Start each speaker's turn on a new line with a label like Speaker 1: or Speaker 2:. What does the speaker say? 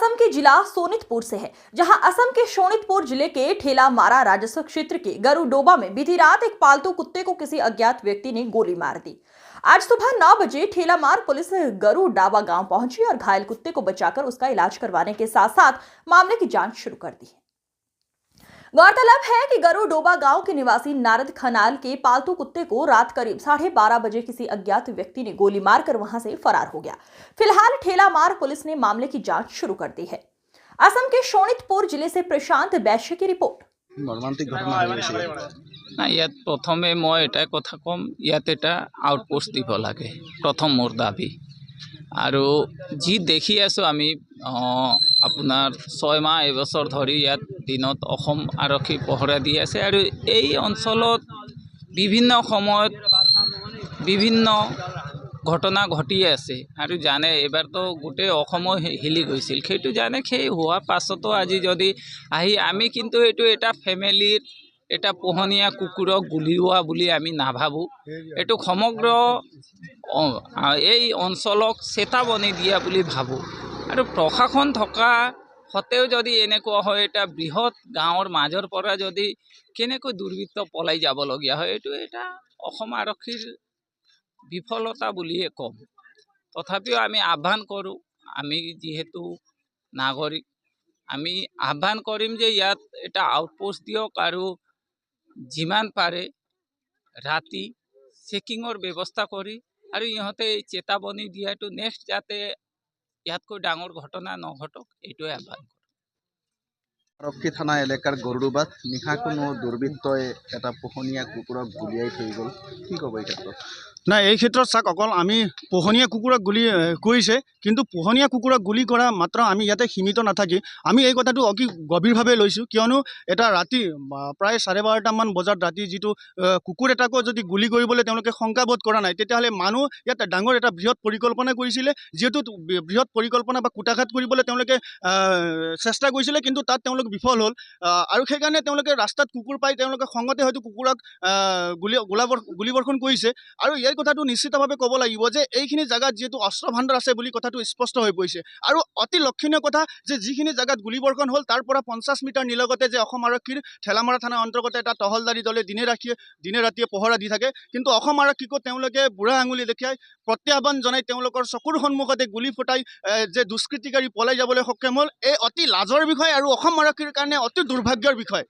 Speaker 1: असम के जिला सोनितपुर से है, जहां असम के शोणितपुर जिले के ठेलामारा राजस्व क्षेत्र के गरुडोबा में बीती रात एक पालतू कुत्ते को किसी अज्ञात व्यक्ति ने गोली मार दी। आज सुबह 9 बजे ठेलामार पुलिस गरुडाबा गांव पहुंची और घायल कुत्ते को बचाकर उसका इलाज करवाने के साथ साथ मामले की जांच शुरू कर दी है। गौरतलब है कि गरुडोबा गांव के निवासी नारद खनाल के पालतू कुत्ते को रात करीब 12:30 बजे किसी अज्ञात व्यक्ति ने गोली मारकर वहां से फरार हो गया। फिलहाल ठेलामार पुलिस ने मामले की जांच शुरू कर दी है। असम के शोणितपुर जिले से प्रशांत बैश्य की रिपोर्ट।
Speaker 2: मर्मांतिक घटना
Speaker 3: ना ইয়াত प्रथमे मैं एटा कथा कम ইয়াত এটা आउटपोस्ट দিব লাগে प्रथम मोर दाबी और जी देखी आसो आमी আপোনাৰ 6 মাহ এবছৰ ধৰি ইয়াত দিনত অসম আৰক্ষী পহৰা দি আছে আৰু এই অঞ্চলত বিভিন্ন সময়ত বিভিন্ন ঘটনা ঘটি আছে আৰু জানে এবাৰ তো গোটেই অসম হিলি গৈছিল সেইটো জানে সেই হোৱা পাছতো আজি যদি আহি আমি কিন্তু এইটো এটা ফ্যামিলিৰ এটা পোহনীয়া কুকুৰক গুলিওৱা বুলি আমি নাভাবো এইটো সমগ্ৰ এই অঞ্চলক চেতাবনী দিয়া বুলি ভাবো আৰু প্ৰশাসন থকা সতেও যদি এনেকুৱা হয় এটা বৃহৎ গাঁৱৰ মাজৰ পৰা যদি কেনেকৈ দুৰ্বৃত্ত পলাই যাবলগীয়া হয় এইটো এটা অসম আৰক্ষীৰ বিফলতা বুলিয়ে কম। তথাপিও আমি আহ্বান কৰোঁ আমি যেহেতু নাগৰিক আমি আহ্বান কৰিম যে ইয়াত এটা আউটপোষ্ট দিয়ক আৰু যিমান পাৰে ৰাতি চেকিঙৰ ব্যৱস্থা কৰি আৰু ইহঁতে চেতাবনী দিয়াটো নেক্সট যাতে ইয়াতকৈ ডাঙৰ ঘটনা নঘটক এইটোৱে আহ্বান কৰোঁ।
Speaker 2: আৰক্ষী থানা এলেকাৰ গৰুডোবাত নিশা কোনো দুৰ্বৃত্তই এটা পোহনীয়া কুকুৰক গুলিয়াই থৈ গ'ল, কি ক'ব এই ক্ষেত্ৰত?
Speaker 4: না এই ক্ষেত্ৰত চাওক অকল আমি পোহনীয়া কুকুৰক গুলি কৰিছে, কিন্তু পোহনীয়া কুকুৰক গুলি কৰা মাত্ৰ আমি ইয়াতে সীমিত নাথাকি আমি এই কথাটো অতি গভীৰভাৱে লৈছোঁ, কিয়নো এটা ৰাতি প্ৰায় 12:30মান বজাত ৰাতি যিটো কুকুৰ এটাকো যদি গুলি কৰিবলৈ তেওঁলোকে শংকাবোধ কৰা নাই তেতিয়াহ'লে মানুহ ইয়াত ডাঙৰ এটা বৃহৎ পৰিকল্পনা কৰিছিলে, যিহেতু বৃহৎ পৰিকল্পনা বা কুটাঘাত কৰিবলৈ তেওঁলোকে চেষ্টা কৰিছিলে, কিন্তু তাত তেওঁলোক বিফল হ'ল আৰু সেইকাৰণে তেওঁলোকে ৰাস্তাত কুকুৰ পাই তেওঁলোকে খঙতে হয়তো কুকুৰক গুলিবৰ্ষণ কৰিছে। আৰু এই কথাটো নিশ্চিতভাৱে ক'ব লাগিব যে এইখিনি জেগাত যিহেতু অস্ত্ৰ ভাণ্ডাৰ আছে বুলি কথাটো স্পষ্ট হৈ পৰিছে আৰু অতি লক্ষণীয় কথা যে যিখিনি জেগাত গুলিবৰ্ষণ হ'ল তাৰ পৰা 50 মিটাৰ নিলগতে যে অসম আৰক্ষীৰ ঠেলামাৰা থানাৰ অন্তৰ্গত এটা টহলদাৰী দলে দিনে ৰাতিয়ে পহৰা দি থাকে, কিন্তু অসম আৰক্ষীকো তেওঁলোকে বুঢ়া আঙুলি দেখুৱাই প্ৰত্যাহ্বান জনাই তেওঁলোকৰ চকুৰ সন্মুখতে গুলি ফুটাই যে দুষ্কৃতিকাৰী পলাই যাবলৈ সক্ষম হ'ল। এই অতি লাজৰ বিষয় আৰু অসম আৰক্ষীৰ কাৰণে অতি দুৰ্ভাগ্যৰ বিষয়।